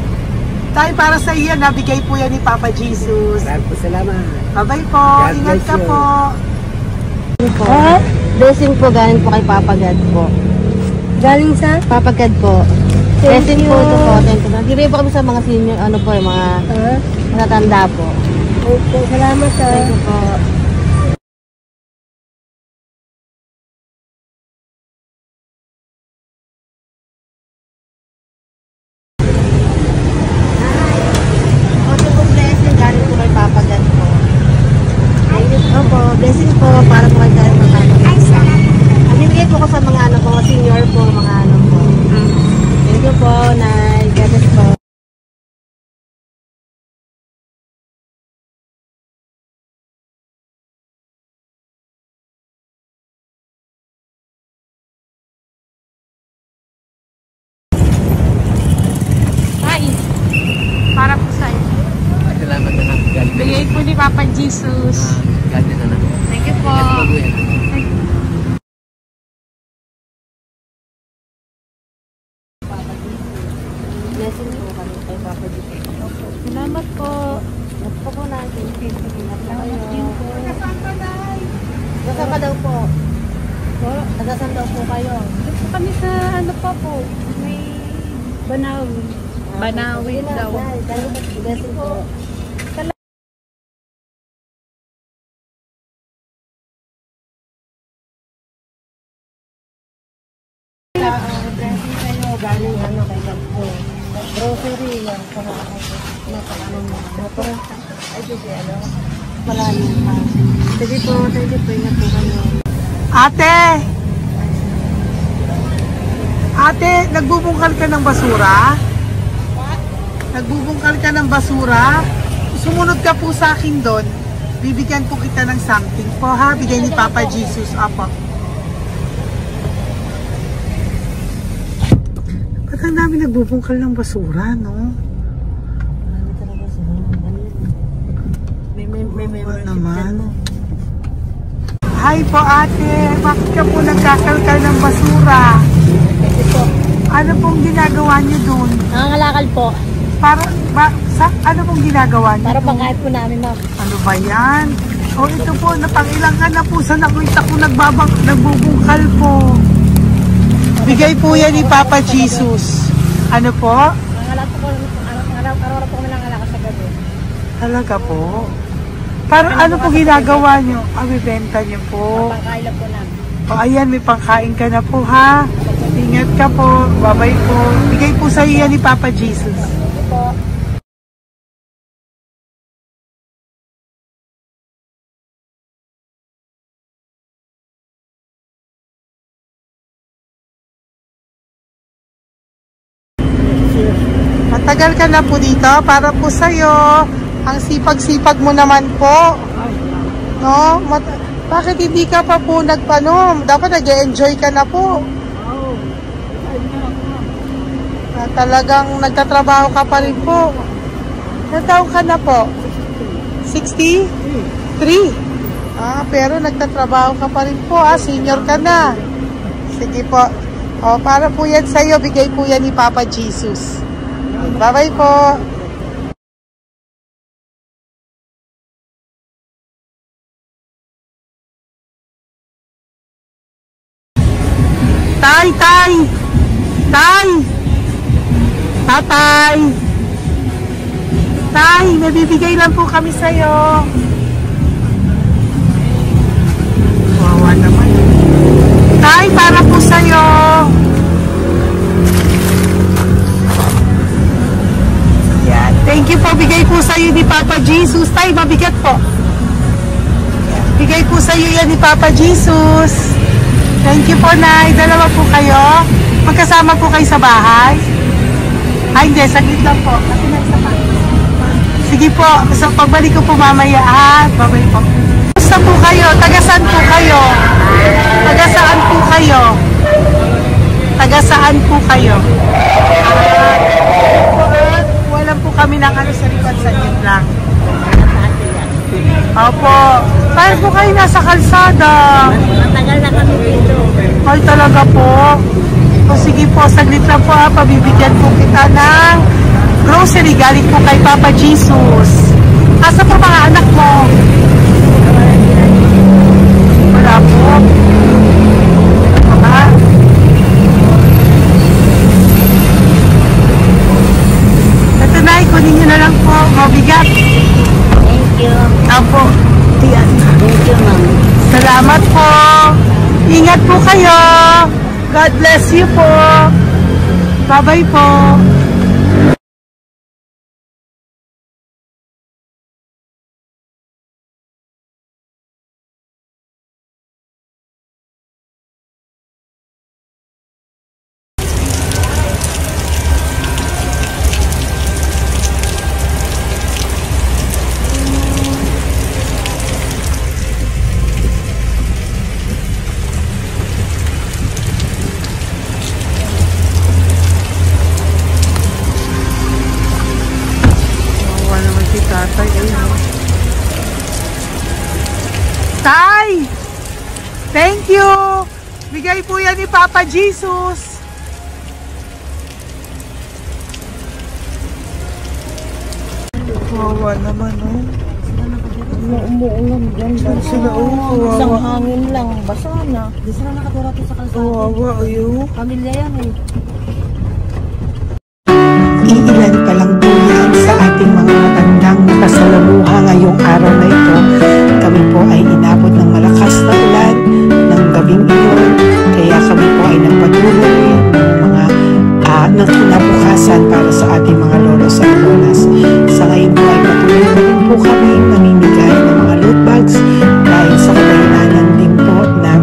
Tay, para sa iyo, nabigay po yan ni Papa Jesus. Maraming po salamat. Bye-bye po. God Ingat bless ka you. po. Blessing po galing po kay Papa God po. Galing sa? Papa God po. Blessing po ito po. Thank you. Nagbibigay po kami sa mga senior, ano po, yung mga matatanda po. Okay, salamat ha. Thank you po. Blessing po para po kayo dahil matapos. Nagbibigay po ko sa mga ano po, senior po, mga ano po. Thank you po, Nay. God bless po. Ay, para po sa'yo. Salamat na lang. Bigay po ni Papa Jesus. Ganda na lang. Thank you po. Blessing po kami kay Papa Jesus. Salamat po. At po po natin. Nasaan ka daw po? Nasaan daw po kayo? Dito kami sa ano pa po. May Banawi. Banawi daw. Blessing po. Blessing kayo. Galing ano kay God po. Grocery yan. Napakano mo. Ay, sige, ano? Maraming pa. Sige po, thank you po. Ingat po kayo. Ate! Ate, nagbubungkal ka ng basura? Nagbubungkal ka ng basura? Sumunod ka po sa akin doon. Bibigyan po kita ng something po ha. Bigay ni Papa Jesus. Apo. Ba't ang dami nagbubungkal ng basura, no? Marami talaga sila. May What naman? Hi po ate. Bakit ka po nagkakalkal ng basura? Kasi po, Ano pong ginagawa niyo doon? nangangalakal po. Ano pong ginagawa niyo? Para pangkahit po namin, ma'am. Ano ba yan? O ito po, napangilang ka na po sa nakita ko nagbubungkal po. Bigay po yan ni Papa Jesus. Ano po? Nangangalakal po araw-araw po kami nangangalakal sa gabi. Talaga po? Para ano po ginagawa niyo? Bibenta niyo po. Pangkain lang po namin. O ayan, may pangkain ka na po ha. Ingat ka po. Bye-bye po. Bigay po sa iyo yan ni Papa Jesus. Ito po. Matagal ka na po dito para po sa'yo. Ang sipag-sipag mo naman po. No? Bakit hindi ka pa po nagpanom? Dapat nag-enjoy ka na po. Talagang nagtatrabaho ka pa rin po. Ilang taon ka na po? 63? Pero nagtatrabaho ka pa rin po. Senior ka na. Sige po. Para po yan sa'yo. Bigay po yan ni Papa Jesus. Bye-bye po. Tay! Tatay! Tay, may bibigay lang po kami sa'yo. Wawa naman. Tay, para po sa'yo. Yan. Thank you po. Bigay po sa'yo ni Papa Jesus. Tay, mabigat po. Bigay po sa'yo yan ni Papa Jesus. Thank you po, Nay. Dalawa po kayo. Magkasama po kayo sa bahay. Hindi. Saglit lang po. Kasi may isa pa. Sige po. So, pagbalik ko po mamaya, ha? Babay po. Basta po kayo? Tagasaan po kayo? Tagasaan po kayo? Tagasaan po kayo? Wala po kami ng ano sa likod sa inyo lang. Opo. Tayo po kayo nasa kalsada. Matagal na kami dito. Ay, talaga po. O sige po, saglit lang po ha. Pabibigyan po kita ng grocery galing po kay Papa Jesus. Asa po mga anak mo? Wala po. Nay, kunin nyo na lang po. Mabigat. Thank you. Apo. Yan. Thank you, ma'am. Salamat po. Ingat po kayo. God bless you po. Bye-bye po. Tay! Thank you! Bigay po yan ni Papa Jesus. Kawawa naman, oh. Umuulan dyan. Sila, oh. Isang Kawawa. hangin lang. Basa na. Di sila nakatira sa kalsada. Kawawa, ayo. Pamilya yan eh. Iilan pa lang po yan sa ating mga matandang nakasalamuha ngayong araw na ito. Kami po ay inabot ng malakas na ulan ng gabing iyon. Kaya kami po ay nagpatuloy ng kinabukasan para sa ating mga lolos at lolas. Sa ngayon po ay patuloy na rin po kami mamimigay ng mga loot bags dahil sa kadahilanan din po na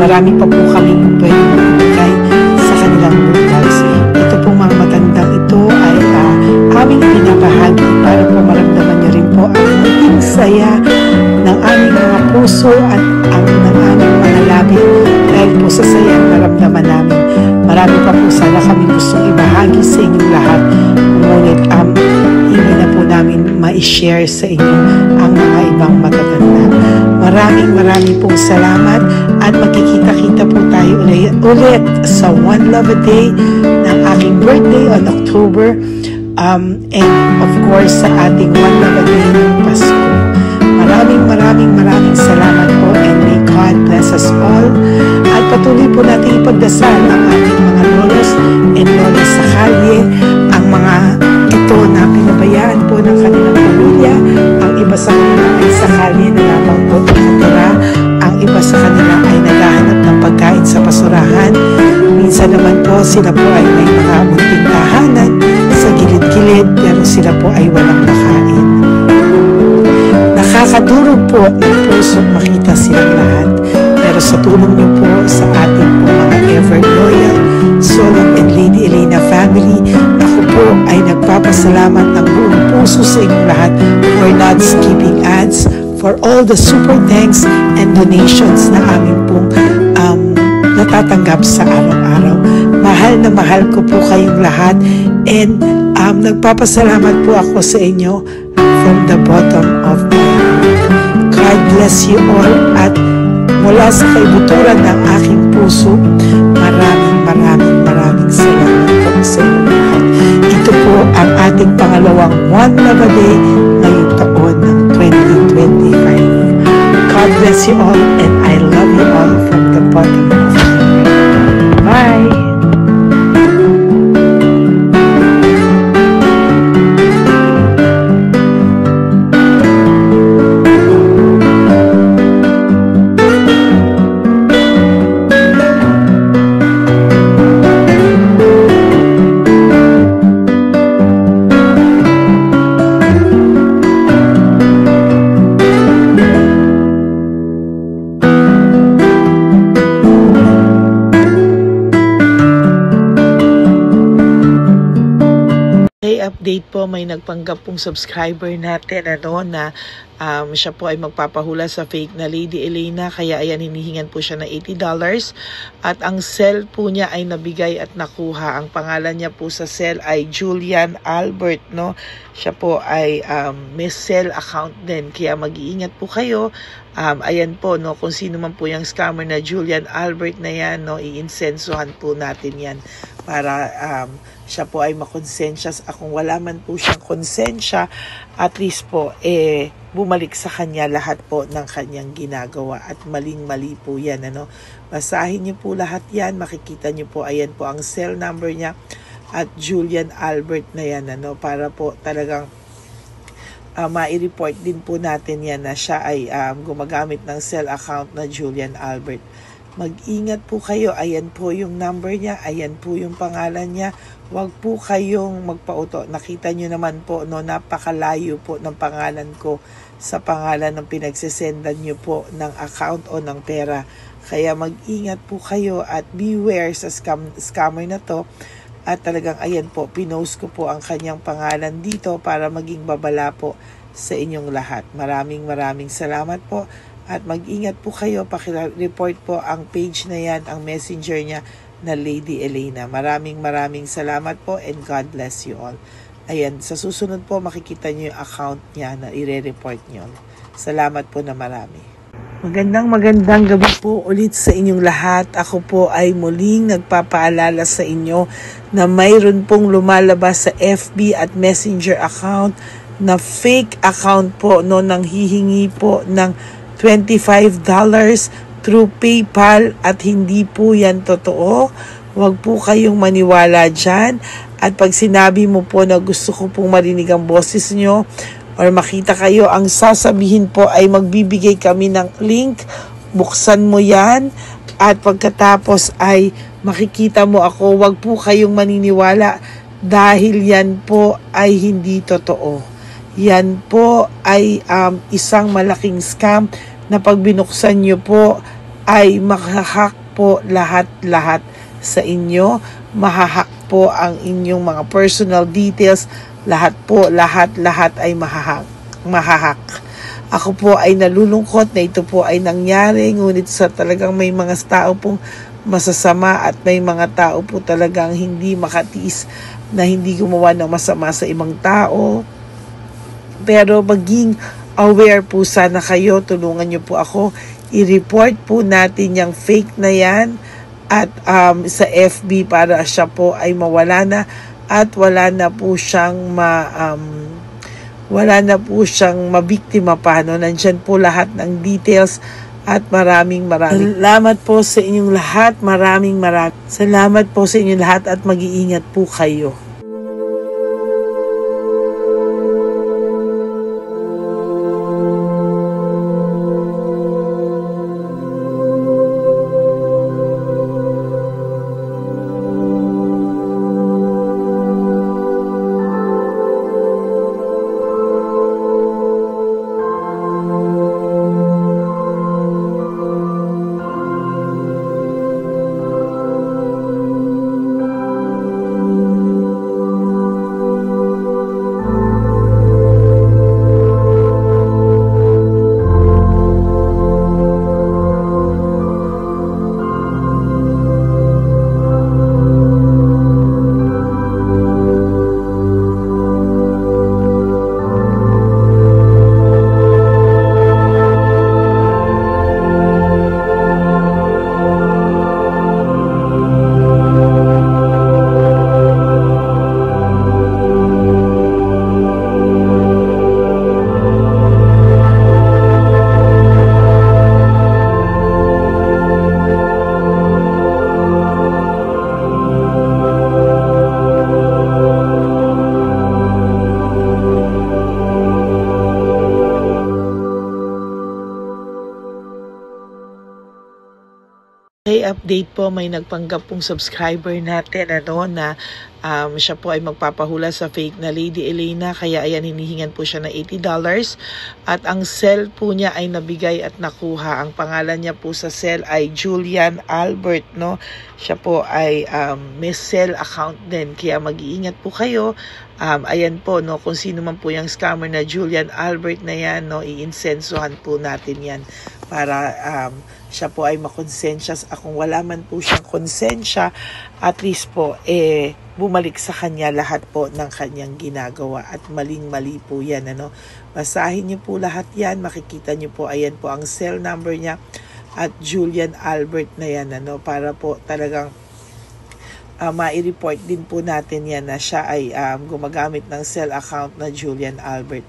marami pa po kami pwede mamimigay sa kanilang loot bags. Ito pong mga matandang ito ay aming pinabahagi para po maramdaman niyo rin po ang maging saya ng aming mga puso at ang ng aming mga labi dahil po sa saya ang naramdaman namin. Marami pa po sana kami gustong ibahagi sa inyong lahat, ngunit hindi na po namin ma-share sa inyo ang mga ibang matatanda. Maraming pong salamat at magkikita-kita po tayo ulit sa One Love a Day ng aking birthday on October and of course sa ating One Love a Day ng Pasko. Maraming salamat po and may God bless us all. At patuloy po natin ipagdasal ang ating mga lolos and lolas sa kalye, ang mga ito na pinabayaan po ng kanilang pamilya. Ang iba sa kanila ay sa kalye na lamang po nakatira. Ang iba sa kanila ay naghahanap ng pagkain sa basurahan. Minsan naman po sila po ay may mga munting tahanan sa gilid-gilid pero sila po ay walang makain. Nakakadurog po ng puso makita silang lahat. Pero sa tulong niyo po sa ating po mga ever loyal Solon and Lady Elena family, ako po ay nagpapasalamat ng buong puso sa inyong lahat for not skipping ads, for all the super thanks and donations na amin pong natatanggap sa araw-araw. Mahal ko po kayong lahat and nagpapasalamat po ako sa inyo from the bottom of my heart. God bless you all at mula sa kaibuturan ng aking puso, maraming salamat po sa inyo lahat. Ito po ang ating pangalawang One Love a Day ngayong taon ng 2025. God bless you all and I love you all from the bottom of my heart. Bye! Update po, may nagpanggap pong subscriber natin na siya po ay magpapahula sa fake na Lady Elena, kaya ayan hinihingan po siya ng $80 at ang cell po niya ay nabigay at nakuha. Ang pangalan niya po sa cell ay Julian Albert, no? Siya po ay may cell account din, kaya mag-iingat po kayo. Ayan po, no, kung sino man po yung scammer na Julian Albert na yan, no, iinsensuhan po natin yan para siya po ay makonsensya. Kung wala man po siyang konsensya, at least po bumalik sa kanya lahat po ng kanyang ginagawa at maling-mali po yan, ano. Basahin niyo po lahat yan, makikita niyo po, ayan po ang cell number niya at Julian Albert na yan, ano, para po talagang mai-report din po natin yan na siya ay gumagamit ng cell account na Julian Albert. Mag-ingat po kayo. Ayan po yung number niya. Ayan po yung pangalan niya. Huwag po kayong magpauto. Nakita nyo naman po, no, napakalayo po ng pangalan ko sa pangalan ng pinagsisendan nyo po ng account o ng pera. Kaya mag-ingat po kayo at beware sa scammer na to. At talagang ayan po, pinost ko po ang kanyang pangalan dito para maging babala po sa inyong lahat. Maraming salamat po. At mag-ingat po kayo, pakireport po ang page na yan, ang messenger niya na Lady Elena. Maraming salamat po and God bless you all. Ayan, sa susunod po makikita niyo yung account niya na i-report niyo. Salamat po na marami. Magandang gabi po ulit sa inyong lahat. Ako po ay muling nagpapaalala sa inyo na mayroon pong lumalabas sa FB at Messenger account na fake account po, no, nang hihingi po ng $25 through PayPal at hindi po yan totoo. Huwag po kayong maniwala dyan. At pag sinabi mo po na gusto ko pong marinig ang boses nyo or makita kayo, ang sasabihin po ay magbibigay kami ng link. Buksan mo yan at pagkatapos ay makikita mo ako. Huwag po kayong maniniwala dahil yan po ay hindi totoo. Yan po ay isang malaking scam na pag binuksan nyo po ay mahahack po lahat sa inyo. Mahahack po ang inyong mga personal details. Lahat ay mahahack. Ako po ay nalulungkot na ito po ay nangyari. Ngunit sa talagang may mga tao pong masasama at may mga tao po talagang hindi makatiis na hindi gumawa ng masama sa ibang tao. Pero maging aware po sana kayo. Tulungan nyo po ako. I-report po natin yung fake na yan at sa FB para siya po ay mawala na at wala na po siyang mabiktima pa. No? Nandyan po lahat ng details at maraming salamat po sa inyong lahat. Maraming salamat po sa inyong lahat at mag-iingat po kayo. Update po, may nagpanggap pong subscriber natin na siya po ay magpapahula sa fake na Lady Elena, kaya ayan, hinihingan po siya ng $80 at ang cell po niya ay nabigay at nakuha. Ang pangalan niya po sa cell ay Julian Albert, no? Siya po ay may cell account din, kaya mag-iingat po kayo. Ayan po, no, kung sino man po yung scammer na Julian Albert na yan, no, iinsensuhan po natin yan para siya po ay makonsensya. Kung wala man po siyang konsensya, at least po bumalik sa kanya lahat po ng kanyang ginagawa at maling-mali po yan, ano. Basahin niyo po lahat yan, makikita niyo po, ayan po ang cell number niya at Julian Albert na yan, ano, para po talagang mai-report din po natin yan na siya ay gumagamit ng cell account na Julian Albert.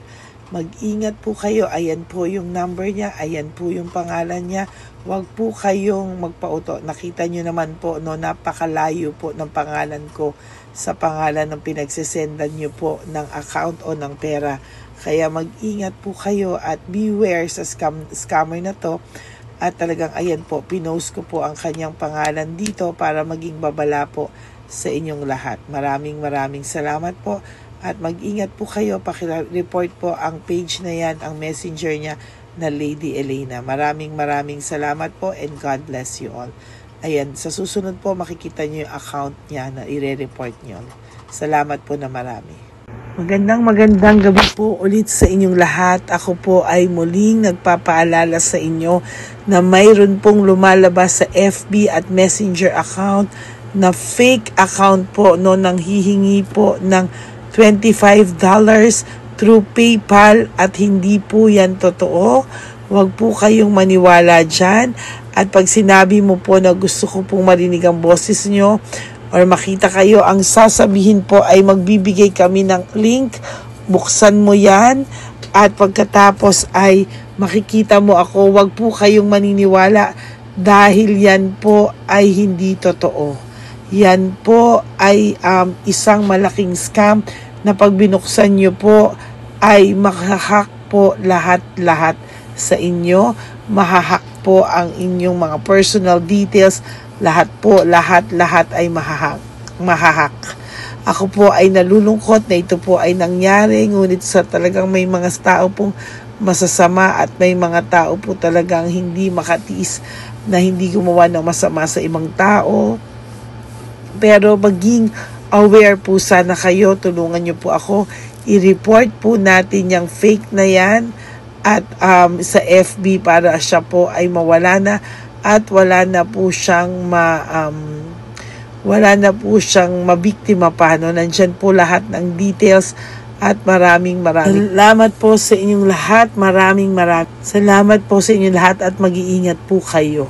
Mag-ingat po kayo. Ayan po yung number niya. Ayan po yung pangalan niya. Huwag po kayong magpauto. Nakita nyo naman po, no, napakalayo po ng pangalan ko sa pangalan ng pinagsisendan nyo po ng account o ng pera. Kaya mag-ingat po kayo at beware sa scammer na to. At talagang ayan po, pinost ko po ang kanyang pangalan dito para maging babala po sa inyong lahat. Maraming salamat po. At mag-ingat po kayo, pakireport po ang page na yan, ang messenger niya na Lady Elena. Maraming salamat po and God bless you all. Ayan, sa susunod po makikita nyo yung account niya na i-report nyo. Salamat po na marami. Magandang gabi po ulit sa inyong lahat. Ako po ay muling nagpapaalala sa inyo na mayroon pong lumalabas sa FB at Messenger account na fake account po no, nang hihingi po ng $25 through PayPal at hindi po yan totoo. Huwag po kayong maniwala dyan. At pag sinabi mo po na gusto ko pong marinig ang boses nyo or makita kayo, ang sasabihin po ay magbibigay kami ng link. Buksan mo yan at pagkatapos ay makikita mo ako. Huwag po kayong maniniwala dahil yan po ay hindi totoo. Yan po ay isang malaking scam na pag binuksan nyo po ay makahack po lahat sa inyo. Mahahack po ang inyong mga personal details. Lahat ay mahahack. Ako po ay nalulungkot na ito po ay nangyari. Ngunit sa talagang may mga tao pong masasama at may mga tao po talagang hindi makatiis na hindi gumawa ng masama sa ibang tao. Pero maging aware po sana kayo. Tulungan nyo po ako. I-report po natin yung fake na yan at sa FB para siya po ay mawala na at wala na po siyang mabiktima pa. No? Nandyan po lahat ng details at maraming salamat po sa inyong lahat. Maraming salamat po sa inyong lahat at mag-iingat po kayo.